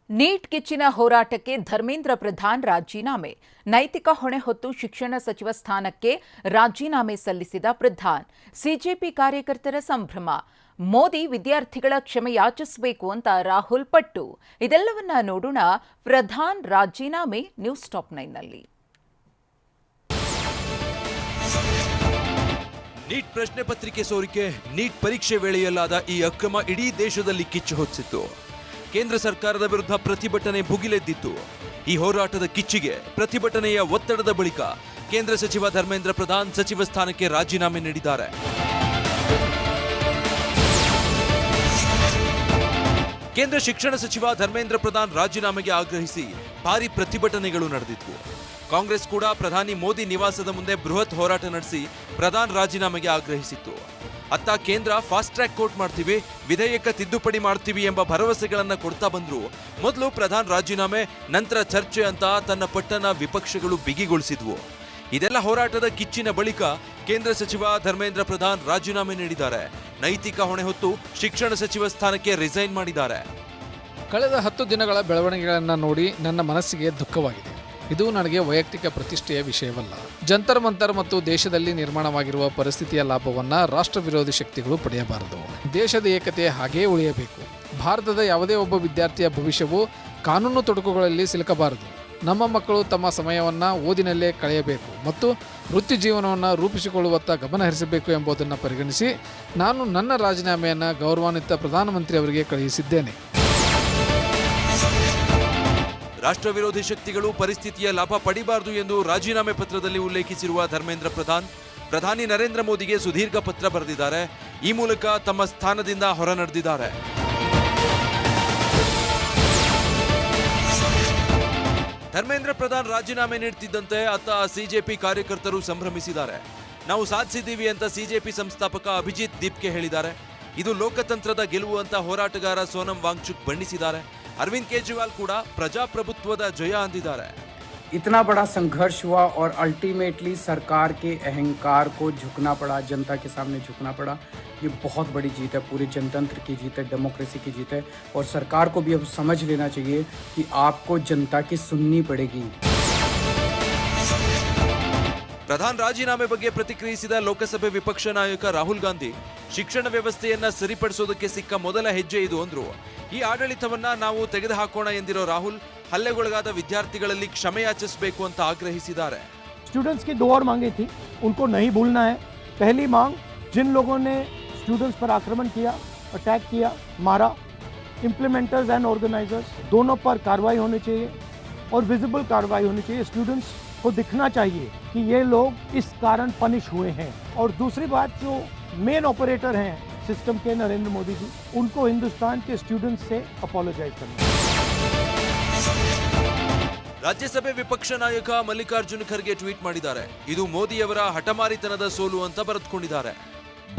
Neat ಕಿಚ್ಚಿನ ಹೋರಾಟಕ್ಕೆ ಧರ್ಮೇಂದ್ರ ಪ್ರಧಾನ್ ರಾಜೀನಾಮೆ. ನೈತಿಕ ಹೊಣೆ ಹೊತ್ತು ಶಿಕ್ಷಣ ಸಚಿವ ಸ್ಥಾನಕ್ಕೆ ರಾಜೀನಾಮೆ ಸಲ್ಲಿಸಿದ ಪ್ರಧಾನ್. ಸಿಜೆಪಿ ಕಾರ್ಯಕರ್ತರ ಸಂಭ್ರಮ. ಮೋದಿ ವಿದ್ಯಾರ್ಥಿಗಳ ಕ್ಷಮೆ ಯಾಚಿಸಬೇಕು ಅಂತ ರಾಹುಲ್ ಪಟ್ಟು. ಇದೆಲ್ಲವನ್ನ ನೋಡೋಣ. ಪ್ರಧಾನ್ ರಾಜೀನಾಮೆ ನ್ಯೂಸ್ ಟಾಪ್ 9ನಲ್ಲಿ. ನೀಟ್ ಪ್ರಶ್ನೆ ಪತ್ರಿಕೆ ಸೋರಿಕೆ, ನೀಟ್ ಪರೀಕ್ಷೆ ವೇಳೆಯಲ್ಲಾದ ಈ ಅಕ್ರಮ ಇಡೀ ದೇಶದಲ್ಲಿ ಕಿಚ್ಚು ಹೊತ್ತಿಸಿತ್ತು. ಕೇಂದ್ರ ಸರ್ಕಾರದ ವಿರುದ್ಧ ಪ್ರತಿಭಟನೆ ಭುಗಿಲೆದ್ದಿತ್ತು. ಈ ಹೋರಾಟದ ಕಿಚ್ಚಿಗೆ, ಪ್ರತಿಭಟನೆಯ ಒತ್ತಡದ ಬಳಿಕ ಕೇಂದ್ರ ಸಚಿವ ಧರ್ಮೇಂದ್ರ ಪ್ರಧಾನ್ ಸಚಿವ ಸ್ಥಾನಕ್ಕೆ ರಾಜೀನಾಮೆ ನೀಡಿದ್ದಾರೆ. ಕೇಂದ್ರ ಶಿಕ್ಷಣ ಸಚಿವ ಧರ್ಮೇಂದ್ರ ಪ್ರಧಾನ್ ರಾಜೀನಾಮೆಗೆ ಆಗ್ರಹಿಸಿ ಭಾರಿ ಪ್ರತಿಭಟನೆಗಳು ನಡೆದಿದ್ವು. ಕಾಂಗ್ರೆಸ್ ಕೂಡ ಪ್ರಧಾನಿ ಮೋದಿ ನಿವಾಸದ ಮುಂದೆ ಬೃಹತ್ ಹೋರಾಟ ನಡೆಸಿ ಪ್ರಧಾನ್ ರಾಜೀನಾಮೆಗೆ ಆಗ್ರಹಿಸಿತ್ತು. ಅತ್ತ ಕೇಂದ್ರ ಫಾಸ್ಟ್ ಟ್ರ್ಯಾಕ್ ಕೋರ್ಟ್ ಮಾಡ್ತೀವಿ, ವಿಧೇಯಕ ತಿದ್ದುಪಡಿ ಮಾಡ್ತೀವಿ ಎಂಬ ಭರವಸೆಗಳನ್ನ ಕೊಡ್ತಾ ಬಂದ್ರು. ಮೊದಲು ಪ್ರಧಾನ್ ರಾಜೀನಾಮೆ, ನಂತರ ಚರ್ಚೆ ಅಂತ ತನ್ನ ಪಟ್ಟನ್ನ ವಿಪಕ್ಷಗಳು ಬಿಗಿಗೊಳಿಸಿದ್ವು. ಇದೆಲ್ಲ ಹೋರಾಟದ ಕಿಚ್ಚಿನ ಬಳಿಕ ಕೇಂದ್ರ ಸಚಿವ ಧರ್ಮೇಂದ್ರ ಪ್ರಧಾನ್ ರಾಜೀನಾಮೆ ನೀಡಿದ್ದಾರೆ. ನೈತಿಕ ಹೊಣೆ ಹೊತ್ತು ಶಿಕ್ಷಣ ಸಚಿವ ಸ್ಥಾನಕ್ಕೆ ರಿಸೈನ್ ಮಾಡಿದ್ದಾರೆ. ಕಳೆದ 10 ದಿನಗಳ ಬೆಳವಣಿಗೆಗಳನ್ನು ನೋಡಿ ನನ್ನ ಮನಸ್ಸಿಗೆ ದುಃಖವಾಗಿದೆ. ಇದು ನನಗೆ ವೈಯಕ್ತಿಕ ಪ್ರತಿಷ್ಠೆಯ ವಿಷಯವಲ್ಲ. ಜಂತರ್ ಮಂತರ್ ಮತ್ತು ದೇಶದಲ್ಲಿ ನಿರ್ಮಾಣವಾಗಿರುವ ಪರಿಸ್ಥಿತಿಯ ಲಾಭವನ್ನು ರಾಷ್ಟ್ರ ವಿರೋಧಿ ಶಕ್ತಿಗಳು ಪಡೆಯಬಾರದು. ದೇಶದ ಏಕತೆ ಹಾಗೇ ಉಳಿಯಬೇಕು. ಭಾರತದ ಯಾವುದೇ ಒಬ್ಬ ವಿದ್ಯಾರ್ಥಿಯ ಭವಿಷ್ಯವು ಕಾನೂನು ತೊಡಕುಗಳಲ್ಲಿ ಸಿಲುಕಬಾರದು. ನಮ್ಮ ಮಕ್ಕಳು ತಮ್ಮ ಸಮಯವನ್ನು ಓದಿನಲ್ಲೇ ಕಳೆಯಬೇಕು ಮತ್ತು ವೃತ್ತಿ ಜೀವನವನ್ನು ರೂಪಿಸಿಕೊಳ್ಳುವತ್ತ ಗಮನ ಹರಿಸಬೇಕು ಎಂಬುದನ್ನು ಪರಿಗಣಿಸಿ ನಾನು ನನ್ನ ರಾಜೀನಾಮೆಯನ್ನು ಗೌರವಾನ್ವಿತ ಪ್ರಧಾನಮಂತ್ರಿ ಅವರಿಗೆ ಕಳುಹಿಸಿದ್ದೇನೆ. ರಾಷ್ಟ್ರ ವಿರೋಧಿ ಶಕ್ತಿಗಳು ಪರಿಸ್ಥಿತಿಯ ಲಾಭ ಪಡಿಬಾರದು ಎಂದು ರಾಜೀನಾಮೆ ಪತ್ರದಲ್ಲಿ ಉಲ್ಲೇಖಿಸಿರುವ ಧರ್ಮೇಂದ್ರ ಪ್ರಧಾನ್, ಪ್ರಧಾನಿ ನರೇಂದ್ರ ಮೋದಿಗೆ ಸುದೀರ್ಘ ಪತ್ರ ಬರೆದಿದ್ದಾರೆ. ಈ ಮೂಲಕ ತಮ್ಮ ಸ್ಥಾನದಿಂದ ಹೊರ ನಡೆದಿದ್ದಾರೆ. ಧರ್ಮೇಂದ್ರ ಪ್ರಧಾನ್ ರಾಜೀನಾಮೆ ನೀಡುತ್ತಿದ್ದಂತೆ ಅತ್ತ ಸಿಜೆಪಿ ಕಾರ್ಯಕರ್ತರು ಸಂಭ್ರಮಿಸಿದ್ದಾರೆ. ನಾವು ಸಾಧಿಸಿದ್ದೀವಿ ಅಂತ ಸಿಜೆಪಿ ಸಂಸ್ಥಾಪಕ ಅಭಿಜಿತ್ ದೀಪ್ಗೆ ಹೇಳಿದ್ದಾರೆ. ಇದು ಲೋಕತಂತ್ರದ ಗೆಲುವು ಅಂತ ಹೋರಾಟಗಾರ ಸೋನಂ ವಾಂಗ್ಚುಕ್ ಬಣ್ಣಿಸಿದ್ದಾರೆ. अरविंद केजरीवाल ಕೂಡ ಪ್ರಜಾಪ್ರಭುತ್ವದ ಜಯ ಅಂದಿದ್ದಾರೆ. इतना बड़ा संघर्ष हुआ और अल्टीमेटली सरकार के अहंकार को झुकना पड़ा, जनता के सामने झुकना पड़ा. ये बहुत बड़ी जीत है, पूरे जनतंत्र की जीत है, डेमोक्रेसी की जीत है. और सरकार को भी अब समझ लेना चाहिए कि आपको जनता की सुननी पड़ेगी. ಪ್ರಧಾನ್ ರಾಜೀನಾಮೆ ಬಗ್ಗೆ ಪ್ರತಿಕ್ರಿಯಿಸಿದ ಲೋಕಸಭೆ ವಿಪಕ್ಷ ನಾಯಕ ರಾಹುಲ್ ಗಾಂಧಿ, ಶಿಕ್ಷಣ ವ್ಯವಸ್ಥೆಯನ್ನ ಸರಿಪಡಿಸೋದಕ್ಕೆ ಸಿಕ್ಕ ಮೊದಲ ಹೆಜ್ಜೆ ಇದು ಅಂದ್ರು. ಈ ಆಡಳಿತವನ್ನ ನಾವು ತೆಗೆದುಹಾಕೋಣ ಎಂದಿರೋ ರಾಹುಲ್, ಹಲ್ಲೆಗೊಳಗಾದ ವಿದ್ಯಾರ್ಥಿಗಳಲ್ಲಿ ಕ್ಷಮೆ ಯಾಚಿಸಬೇಕು ಅಂತ ಆಗ್ರಹಿಸಿದ್ದಾರೆ. स्टूडेंट्स की 2 और मांगे थी, उनको नहीं भूलना है. पहली मांग, जिन लोगों ने स्टूडेंट्स पर आक्रमण किया, अटैक किया, मारा, इम्प्लीमेंटर्स एंड ऑर्गेनाइजर्स दोनों पर कार्रवाई होनी चाहिए और विजिबल कार्रवाई होनी चाहिए. स्टूडेंट्स को दिखना चाहिए कि ये लोग इस कारण पनिश हुए हैं. और दूसरी बात, जो मेन ऑपरेटर हैं सिस्टम के नरेंद्र मोदी जी, उनको हिंदुस्तान के स्टूडेंट्स से अपोलोजाइज करना. ರಾಜ್ಯಸಭೆ ವಿಪಕ್ಷ ನಾಯಕ ಮಲ್ಲಿಕಾರ್ಜುನ್ ಖರ್ಗೆ ಟ್ವೀಟ್ ಮಾಡಿದ್ದಾರೆ. ಇದು ಮೋದಿಯವರ ಹಠಮಾರಿತನದ ಸೋಲು ಅಂತ ಬರೆದುಕೊಂಡಿದ್ದಾರೆ.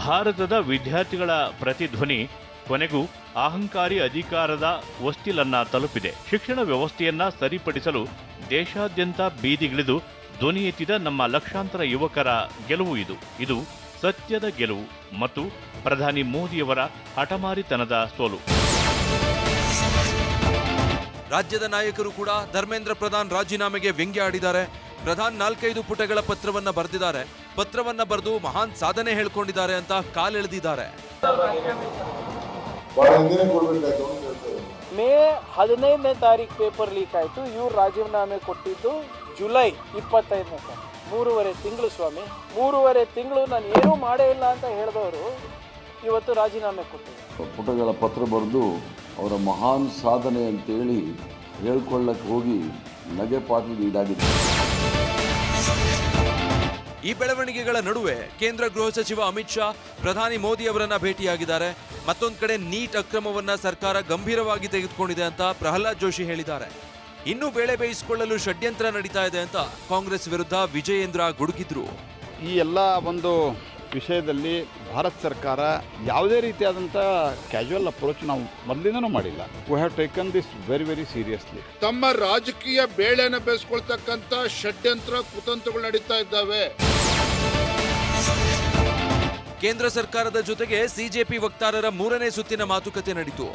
ಭಾರತದ ವಿದ್ಯಾರ್ಥಿಗಳ ಪ್ರತಿಧ್ವನಿ ಕೊನೆಗೂ ಅಹಂಕಾರಿ ಅಧಿಕಾರದ ಹೊಸ್ತಿಲನ್ನ ತಲುಪಿದೆ. ಶಿಕ್ಷಣ ವ್ಯವಸ್ಥೆಯನ್ನ ಸರಿಪಡಿಸಲು ದೇಶಾದ್ಯಂತ ಬೀದಿಗಿಳಿದು ಧ್ವನಿ ಎತ್ತಿದ ನಮ್ಮ ಲಕ್ಷಾಂತರ ಯುವಕರ ಗೆಲುವು ಇದು ಸತ್ಯದ ಗೆಲುವು ಮತ್ತು ಪ್ರಧಾನಿ ಮೋದಿಯವರ ಹಠಮಾರಿತನದ ಸೋಲು. ರಾಜ್ಯದ ನಾಯಕರು ಕೂಡ ಧರ್ಮೇಂದ್ರ ಪ್ರಧಾನ್ ರಾಜೀನಾಮೆಗೆ ವ್ಯಂಗ್ಯ ಆಡಿದ್ದಾರೆ. ಪ್ರಧಾನ್ 4-5 ಪುಟಗಳ ಪತ್ರವನ್ನ ಬರೆದಿದ್ದಾರೆ. ಪತ್ರವನ್ನ ಬರೆದು ಮಹಾನ್ ಸಾಧನೆ ಹೇಳ್ಕೊಂಡಿದ್ದಾರೆ ಅಂತ ಕಾಲೆಳೆದಿದ್ದಾರೆ. ಮೇ 15ನೇ ತಾರೀಕು ಪೇಪರ್ ಲೀಕ್ ಆಯಿತು. ಇವ್ರು ರಾಜೀನಾಮೆ ಕೊಟ್ಟಿದ್ದು ಜುಲೈ 25ನೇ ತಾರೀಕು. 3.5 ತಿಂಗಳು ಸ್ವಾಮಿ, 3.5 ತಿಂಗಳು ನಾನು ಏನೂ ಮಾಡೇ ಇಲ್ಲ ಅಂತ ಹೇಳಿದವರು ಇವತ್ತು ರಾಜೀನಾಮೆ ಕೊಟ್ಟಿದ್ದಾರೆ. ಪುಟಗಳ ಪತ್ರ ಬರೆದು ಅವರ ಮಹಾನ್ ಸಾಧನೆ ಅಂತೇಳಿ ಹೇಳ್ಕೊಳ್ಳಕ್ಕೆ ಹೋಗಿ ನಗೆಪಾಟಿಗೆ ಈಡಾಗಿದೆ. ಈ ಬೆಳವಣಿಗೆಗಳ ನಡುವೆ ಕೇಂದ್ರ ಗೃಹ ಸಚಿವ ಅಮಿತ್ ಶಾ ಪ್ರಧಾನಿ ಮೋದಿ ಅವರನ್ನ ಭೇಟಿಯಾಗಿದ್ದಾರೆ. ಮತ್ತೊಂದು ಕಡೆ ನೀಟ್ ಅಕ್ರಮವನ್ನ ಸರ್ಕಾರ ಗಂಭೀರವಾಗಿ ತೆಗೆದುಕೊಂಡಿದೆ ಅಂತ ಪ್ರಹ್ಲಾದ್ ಜೋಶಿ ಹೇಳಿದ್ದಾರೆ. ಇನ್ನೂ ಬೇಳೆ ಬೇಯಿಸಿಕೊಳ್ಳಲು ಷಡ್ಯಂತ್ರ ನಡೀತಾ ಇದೆ ಅಂತ ಕಾಂಗ್ರೆಸ್ ವಿರುದ್ಧ ವಿಜಯೇಂದ್ರ ಗುಡುಗಿದ್ರು. ಈ ಎಲ್ಲ ಒಂದು ವಿಷಯದಲ್ಲಿ ಭಾರತ ಸರ್ಕಾರ ಯಾವುದೇ ರೀತಿಯಾದಂಥ ಕ್ಯಾಶುವಲ್ ಅಪ್ರೋಚ್ ನಾವು ಮೊದಲಿಂದನೂ ಮಾಡಿಲ್ಲ. We have taken this very seriously. ತಮ್ಮ ರಾಜಕೀಯ ಬೇಳೆನ ಬೇಯಿಸ್ಕೊಳ್ತಕ್ಕಂಥ ಷಡ್ಯಂತ್ರ ಕುತಂತ್ರಗಳು ನಡೀತಾ ಇದ್ದಾವೆ. ಕೇಂದ್ರ ಸರ್ಕಾರದ ಜೊತೆಗೆ ಸಿಜೆಪಿ ವಕ್ತಾರರ 3ನೇ ಸುತ್ತಿನ ಮಾತುಕತೆ ನಡೆಯಿತು.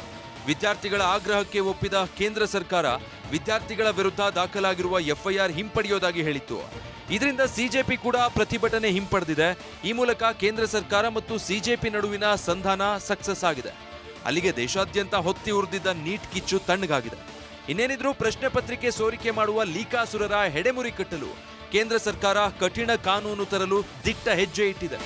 ವಿದ್ಯಾರ್ಥಿಗಳ ಆಗ್ರಹಕ್ಕೆ ಒಪ್ಪಿದ ಕೇಂದ್ರ ಸರ್ಕಾರ ವಿದ್ಯಾರ್ಥಿಗಳ ವಿರುದ್ಧ ದಾಖಲಾಗಿರುವ ಎಫ್ಐಆರ್ ಹಿಂಪಡೆಯೋದಾಗಿ ಹೇಳಿತ್ತು. ಇದರಿಂದ ಸಿಜೆಪಿ ಕೂಡ ಪ್ರತಿಭಟನೆ ಹಿಂಪಡೆದಿದೆ. ಈ ಮೂಲಕ ಕೇಂದ್ರ ಸರ್ಕಾರ ಮತ್ತು ಸಿಜೆಪಿ ನಡುವಿನ ಸಂಧಾನ ಸಕ್ಸಸ್ ಆಗಿದೆ. ಅಲ್ಲಿಗೆ ದೇಶಾದ್ಯಂತ ಹೊತ್ತಿ ಉರಿದಿದ್ದ ನೀಟ್ ಕಿಚ್ಚು ತಣ್ಣಗಾಗಿದೆ. ಇನ್ನೇನಿದ್ರೂ ಪ್ರಶ್ನೆ ಪತ್ರಿಕೆ ಸೋರಿಕೆ ಮಾಡುವ ಲೀಕಾಸುರರ ಹೆಡೆಮುರಿ ಕಟ್ಟಲು ಕೇಂದ್ರ ಸರ್ಕಾರ ಕಠಿಣ ಕಾನೂನು ತರಲು ದಿಟ್ಟ ಹೆಜ್ಜೆ ಇಟ್ಟಿದೆ.